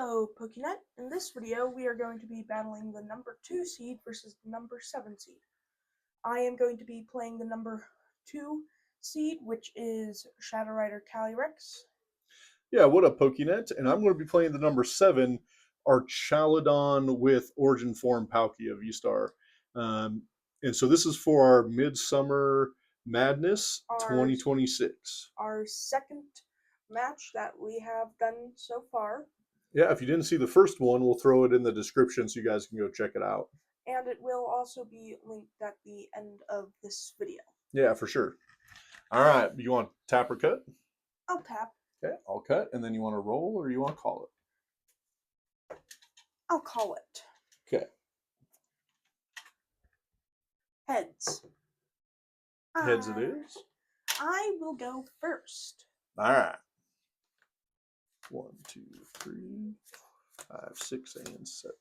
Hello, PokeNet. In this video, we are going to be battling the number 2 seed versus the number 7 seed. I am going to be playing the number 2 seed, which is Rider Calyrex. Yeah, what up, PokeNet? And I'm going to be playing the number 7 Archaludon with Origin Form Palkia VSTAR. And so this is for our Midsummer Madness 2026. Our second match that we have done so far. Yeah, if you didn't see the first one, we'll throw it in the description so you guys can go check it out. And it will also be linked at the end of this video. Yeah, for sure. All right, you want tap or cut? I'll tap. Okay, I'll cut, and then you want to roll or you want to call it? I'll call it. Okay. Heads. Heads it is. I will go first. All right. 1, 2, 3, 5, 6, and 7.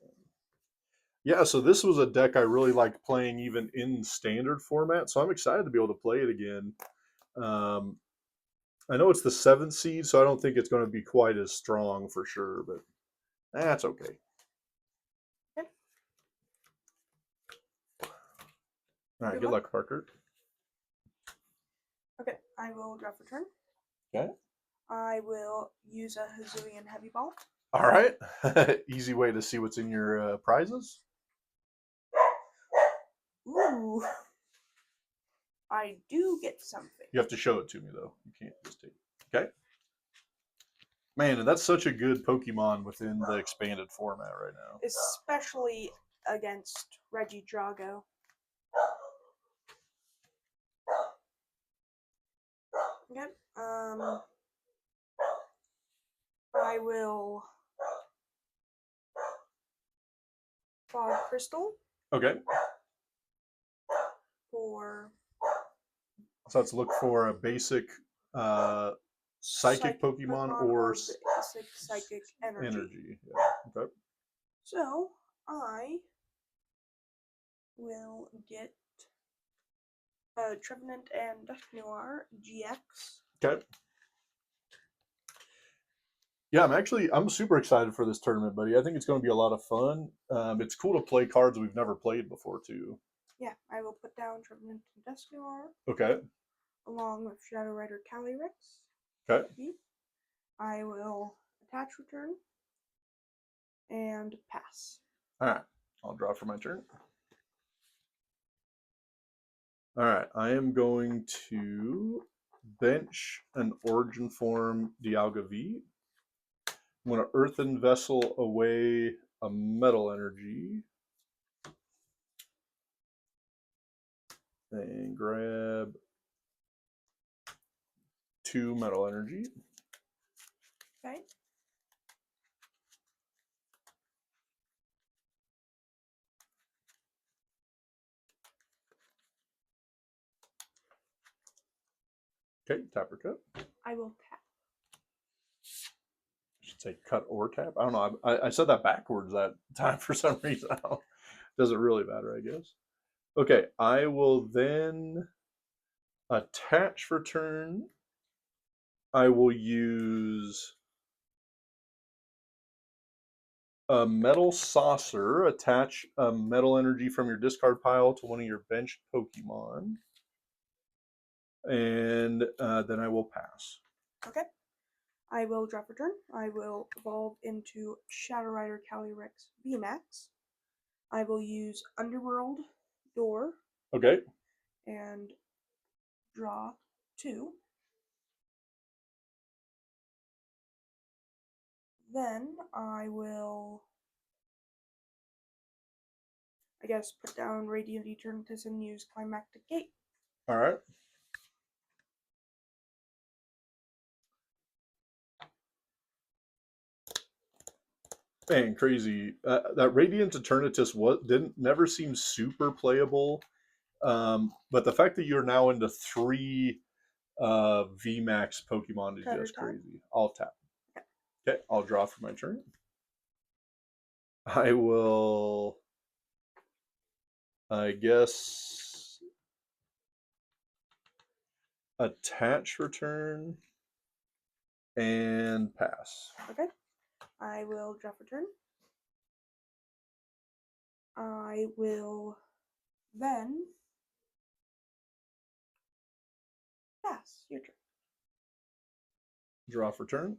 Yeah, so this was a deck I really liked playing even in standard format, so I'm excited to be able to play it again. I know it's the 7th seed, so I don't think it's going to be quite as strong for sure, but that's okay. Okay. All right, good luck, Parker. Okay, I will draw for turn. Okay. I will use a Hisuian Heavy Ball. All right. Easy way to see what's in your prizes. Ooh. I do get something. You have to show it to me, though. You can't just take it. Okay. Man, and that's such a good Pokemon within the expanded format right now. Especially against Regidrago. Okay. I will Fog Crystal. Okay. So let's look for a basic psychic Pokemon or basic psychic energy. Yeah. Okay. So I will get Trevenant and Dusknoir GX. Okay. Yeah, I'm super excited for this tournament, buddy. I think it's going to be a lot of fun. It's cool to play cards we've never played before, too. Yeah, I will put down Trevenant and Dusknoir. Okay. Along with Rider Calyrex. Okay. I will attach return and pass. All right. I'll draw for my turn. All right. I am going to bench an Origin Form Dialga V. I'm going to Earthen Vessel away a Metal Energy. And grab 2 Metal Energy. Okay. Okay, tap or cut? I will tap. I should say cut or tap. I don't know. I said that backwards that time for some reason. Doesn't really matter, I guess. Okay, I will then attach for turn. I will use a Metal Saucer. Attach a Metal Energy from your discard pile to one of your benched Pokemon. And then I will pass. Okay. I will drop a turn. I will evolve into Rider Calyrex VMAX. I will use Underworld Door. Okay. And draw 2. Then I will, I guess, put down Radiant Eternatus and use Climactic Gate. All right. Man, crazy. That Radiant Eternatus never seemed super playable, but the fact that you're now into 3 VMAX Pokemon is just crazy. I'll tap. Okay, I'll draw for my turn. I will, I guess, attach return and pass. Okay. I will draw for turn. I will then pass. Your turn. Draw for turn.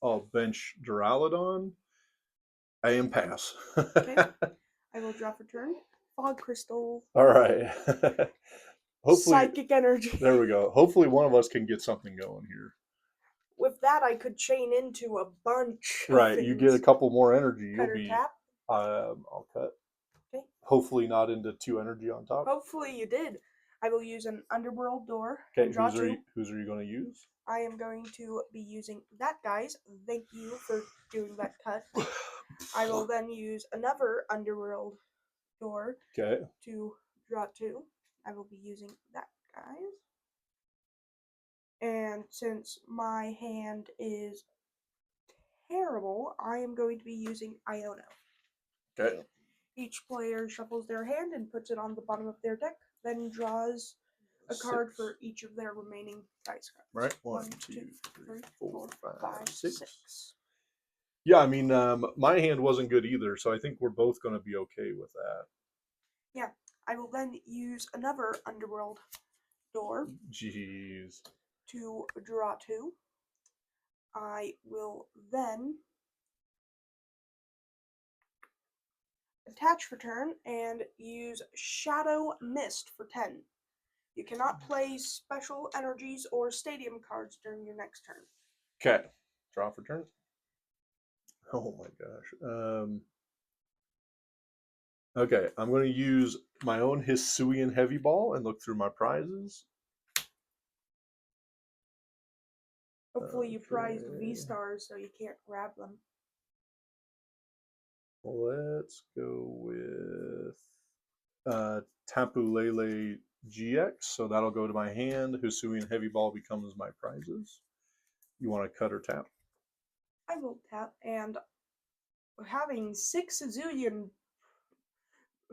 I'll bench Duraludon. I am pass. Okay. I will draw for turn. Fog Crystal. All right. Hopefully, Psychic Energy. there we go. Hopefully one of us can get something going here. With that, I could chain into a bunch of Right, things. you get a couple more energy. Cut You'll or be. tap. I'll cut. Okay. Hopefully not into 2 energy on top. Hopefully you did. I will use an Underworld Door. Okay, And draw whose are you going to use? I am going to be using that, guys. Thank you for doing that cut. I will then use another Underworld Door Okay. to draw 2. I will be using that, guys. And since my hand is terrible, I am going to be using Iono. Okay. Each player shuffles their hand and puts it on the bottom of their deck, then draws a card for each of their remaining dice cards. Right. 1, 1, 2, 3, 4, 5, 6. 6. Yeah, I mean, my hand wasn't good either, so I think we're both going to be okay with that. Yeah, I will then use another Underworld Door. Jeez. To draw 2. I will then attach for turn and use Shadow Mist for 10. You cannot play special energies or stadium cards during your next turn. Okay. Draw for turn. Oh my gosh. Okay, I'm going to use my own Hisuian Heavy Ball and look through my prizes. Hopefully you prize the V-Stars so you can't grab them. Let's go with Tapu Lele GX, so that'll go to my hand. Hisuian Heavy Ball becomes my prizes. You want to cut or tap? I will tap, and having 6 Hisuian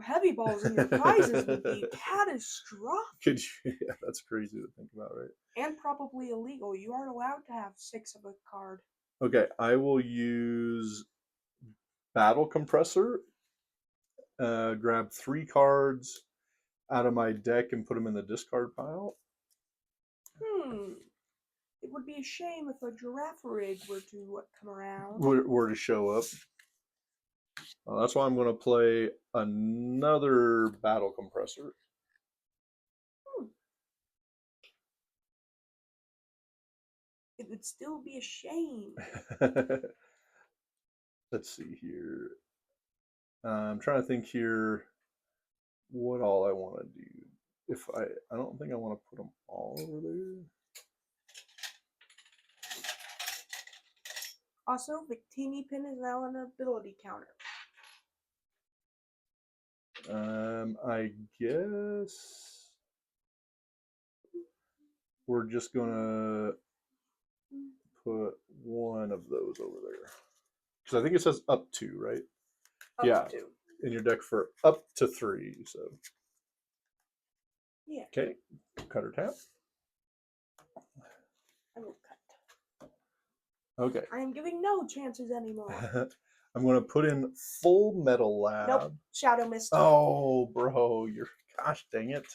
Heavy Balls in your prizes would be catastrophic. Could you? Yeah, that's crazy to think about, right? And probably illegal. You aren't allowed to have 6 of a card. Okay, I will use Battle Compressor. Grab 3 cards out of my deck and put them in the discard pile. It would be a shame if a Gerafarig were to come around. Were to show up. That's why I'm going to play another Battle Compressor. It would still be a shame. Let's see here. I'm trying to think here what all I want to do. If I don't think I want to put them all over there. Also, Victini Pin is now an ability counter. I guess we're just gonna put one of those over there. Because I think it says up to, right? Up to. In your deck for up to 3, so. Yeah. Okay, cut or tap. I will cut. Okay. I am giving no chances anymore. I'm going to put in Full Metal Lab. Nope, Shadow Mist. Oh, bro, gosh dang it.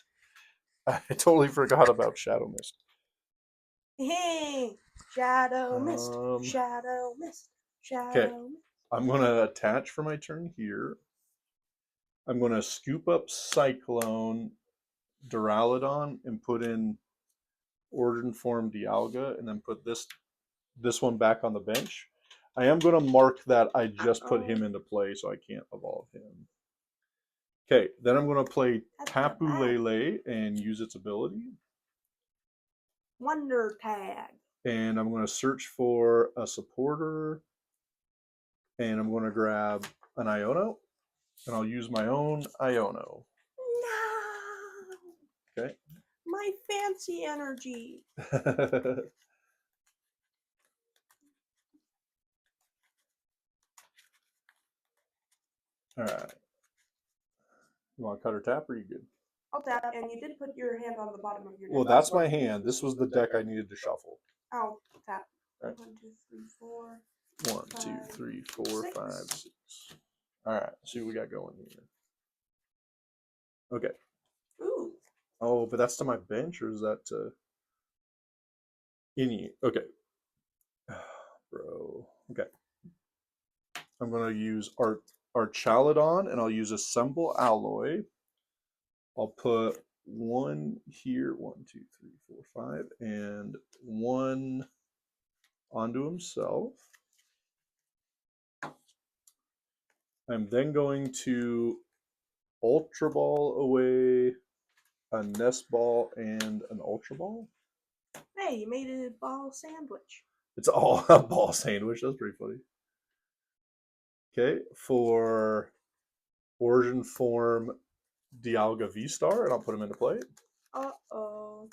I totally forgot about Shadow Mist. Hey, Shadow Mist, Shadow Mist, Shadow Mist. I'm going to attach for my turn here. I'm going to scoop up Cyclone, Duraludon, and put in Origin Form Dialga, and then put this one back on the bench. I am going to mark that I just put him into play, so I can't evolve him. Okay, then I'm going to play Tapu Lele and use its ability. Wonder Tag. And I'm going to search for a supporter. And I'm going to grab an Iono. And I'll use my own Iono. No! Okay. My fancy energy. All right. You want to cut or tap, or are you good? I'll tap, and you did put your hand on the bottom of your deck. Well, that's my hand. This was the deck I needed to shuffle. I'll tap. Right. 1, 2, 3, 4. 1, 2, 3, 4, 5, 6. All right, let's see what we got going here. Okay. Ooh. Oh, but that's to my bench, or is that to any? Okay. Bro. Okay. I'm going to use Archaludon, and I'll use Assemble Alloy. I'll put 1 here, 1, 2, 3, 4, 5, and 1 onto himself. I'm then going to Ultra Ball away a Nest Ball and an Ultra Ball. Hey, you made a ball sandwich. It's all a ball sandwich. That's pretty funny. Okay, for Origin Form Dialga VSTAR, and I'll put him into play. Uh-oh.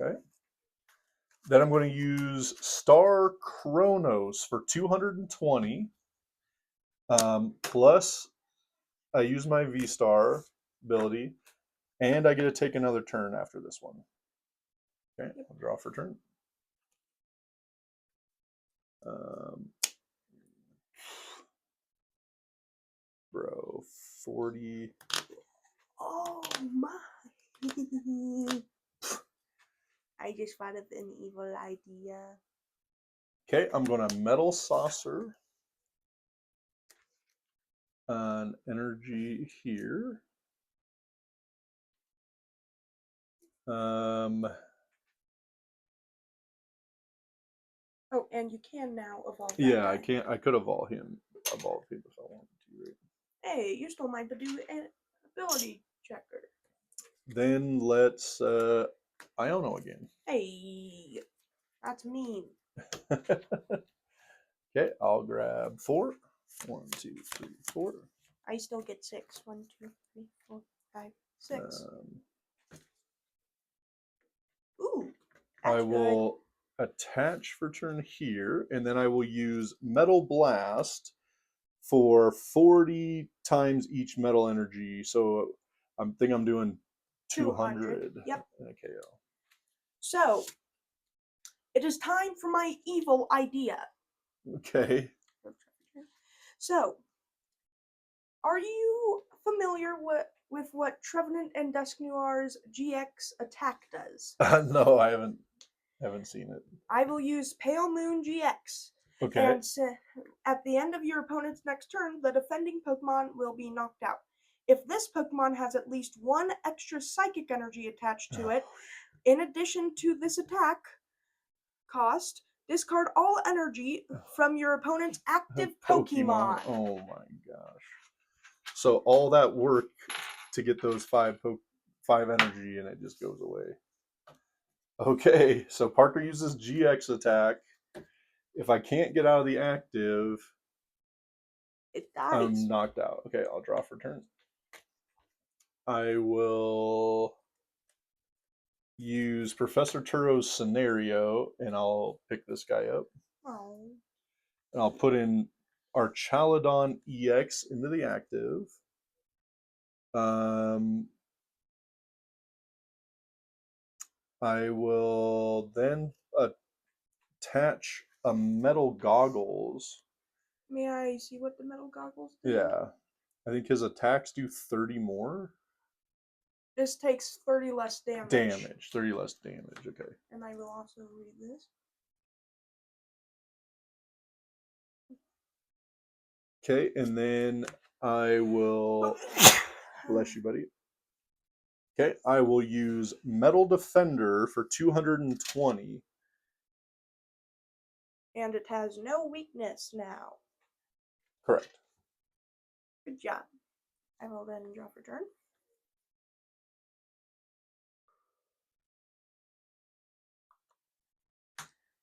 Okay. Then I'm going to use Star Chronos for 220. Plus, I use my V-Star ability, and I get to take another turn after this one. Okay, I'll draw for turn. Bro, 40. Oh my. I just thought of an evil idea. Okay, I'm going to Metal Saucer an energy here. Oh, and you can now evolve that Yeah, guy. I can't. I could evolve him if I wanted to, right? Hey, you still might do an ability checker. Then let's Iono again. Hey, that's mean. Okay, I'll grab 4. 1, 2, 3, 4. I still get 6. 1, 2, 3, 4, 5, 6. Ooh, that's I will attach for turn here, and then I will use Metal Blast for 40 times each metal energy. So I think I'm doing 200. Yep. In a KO. So, it is time for my evil idea. Okay. So, are you familiar with what Trevenant and Dusknoir's GX attack does? No, I haven't seen it. I will use Pale Moon GX. Okay. And at the end of your opponent's next turn, the defending Pokemon will be knocked out. If this Pokemon has at least 1 extra psychic energy attached to it, in addition to this attack cost, discard all energy from your opponent's active Pokemon. Oh my gosh. So all that work to get those 5 energy, and it just goes away. Okay, so Parker uses GX attack. If I can't get out of the active, It dies. I'm knocked out. Okay, I'll draw for turn. I will use Professor Turo's scenario, and I'll pick this guy up. Oh. And I'll put in Archaludon EX into the active. I will then attach a metal goggles. May I see what the metal goggles do? Yeah. I think his attacks do 30 more. This takes 30 less damage. 30 less damage, okay. And I will also read this. Okay, and then I will, bless you, buddy. Okay, I will use Metal Defender for 220. And it has no weakness now. Correct. Good job. I will then draw for turn.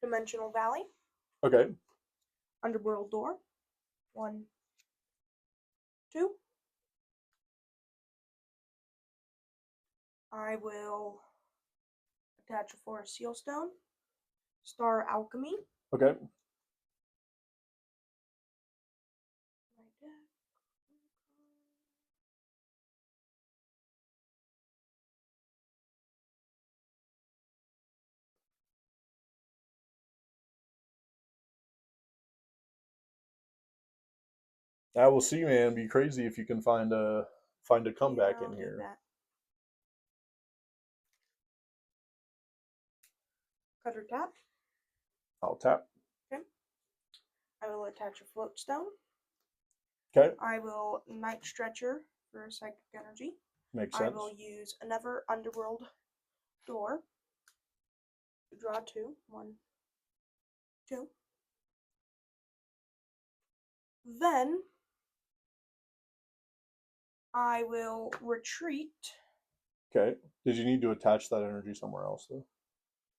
Dimensional Valley. Okay. Underworld Door. 1, 2. I will attach a Forest Sealstone. Star Alchemy. Okay. I will see, man. Be crazy if you can find a comeback I'll in do here. that. Cutter tap. I'll tap. Okay. I will attach a float stone. Okay. I will Night Stretcher for psychic energy. Makes sense. I will use another Underworld door. Draw 2. 1, 2. Then I will retreat. Okay. Did you need to attach that energy somewhere else though?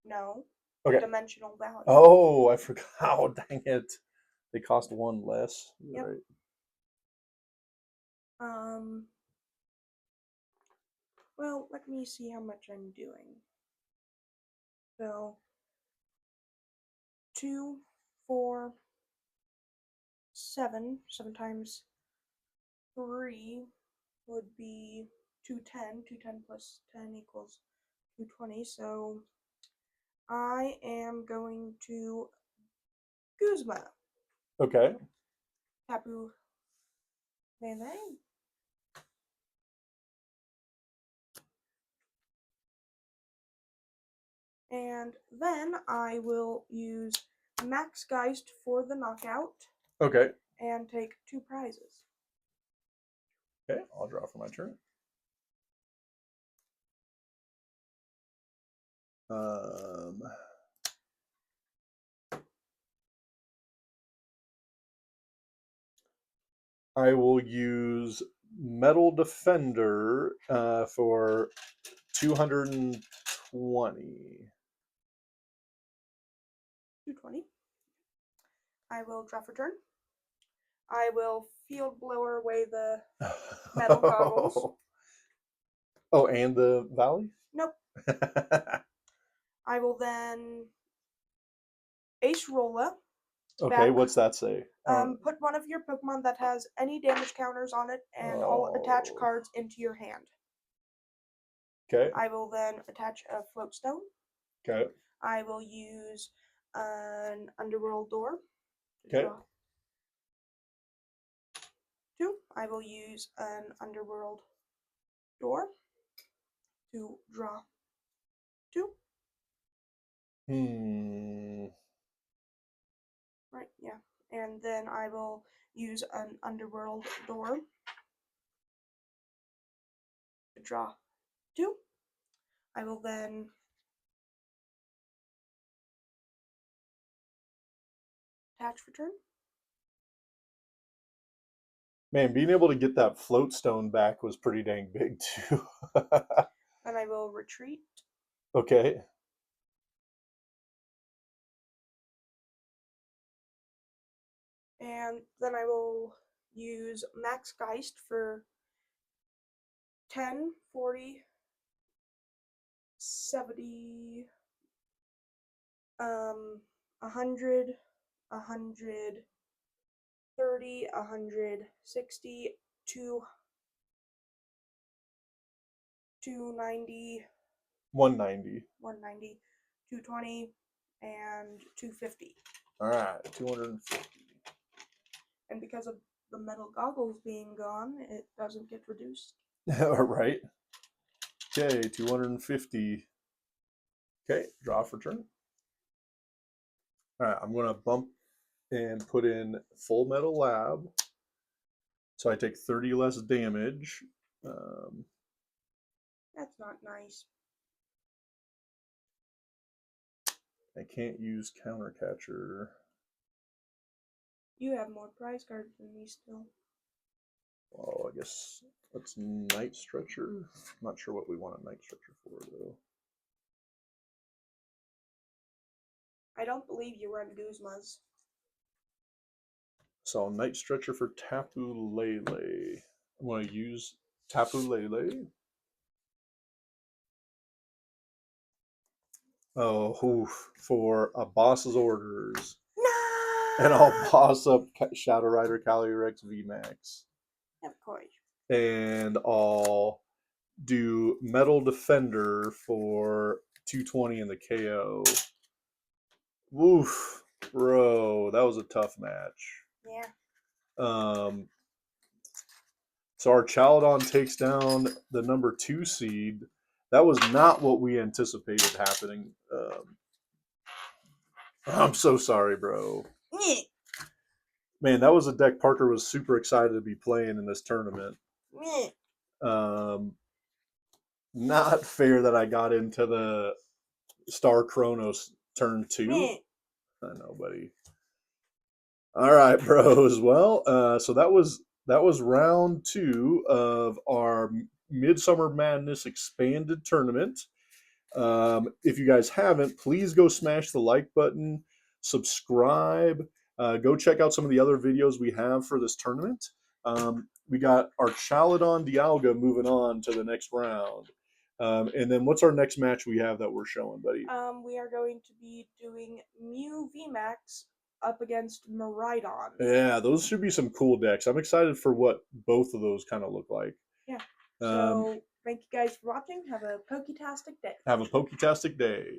No. Okay. Dimensional value. Oh, I forgot. Oh, dang it. They cost 1 less. Yep. Right. Well, let me see how much I'm doing. So 2, 4, 7. 7 times 3 would be 210. 210 plus 10 equals 220. So I am going to Guzma. Okay. Tapu Lele. And then I will use Max Geist for the knockout. Okay. And take 2 prizes. Okay, I'll draw for my turn. I will use Metal Defender for 220. 220. I will draw for turn. I will Field Blower away the metal goggles. Oh, and the Valley? Nope. I will then Acerola. Okay, back. What's that say? Put one of your Pokemon that has any damage counters on it and all attached cards into your hand. Okay. I will then attach a Float Stone. Okay. I will use an Underworld door. Okay. 2. I will use an Underworld door to draw 2. Right, yeah. And then I will use an Underworld door to draw 2. I will then attach for turn. Man, being able to get that Float Stone back was pretty dang big too. Then I will retreat. Okay. And then I will use Max Geist for 10, 40, 70, 100, 130, 160, 290, 190. 190, 220, and 250. All right, 250. And because of the metal goggles being gone, it doesn't get reduced. Right. Okay, 250. Okay, draw for turn. All right, I'm going to bump and put in Full Metal Lab. So I take 30 less damage. That's not nice. I can't use Counter Catcher. You have more prize cards than me still. Oh, I guess that's Night Stretcher. I'm not sure what we want a Night Stretcher for, though. I don't believe you run Guzmas. So Night Stretcher for Tapu Lele. I'm going to use Tapu Lele. Oh, oof, for a boss's orders. No! And I'll boss up Shadow Rider Calyrex VMAX. Of course. And I'll do Metal Defender for 220 in the KO. Woof, bro, that was a tough match. Yeah. So Archaludon takes down the number 2 seed. That was not what we anticipated happening. I'm so sorry, bro. Man, that was a deck Parker was super excited to be playing in this tournament. Not fair that I got into the Star Chronos turn 2. I know, buddy. All right, bros. Well, so that was round 2 of our Midsummer Madness Expanded Tournament. If you guys haven't, please go smash the like button, subscribe, go check out some of the other videos we have for this tournament. We got Archaludon Dialga moving on to the next round. And then what's our next match we have that we're showing, buddy? We are going to be doing Mew VMAX up against Maridon. Yeah, those should be some cool decks. I'm excited for what both of those kind of look like. Yeah. So thank you guys for watching. Have a Poketastic day. Have a Poketastic day.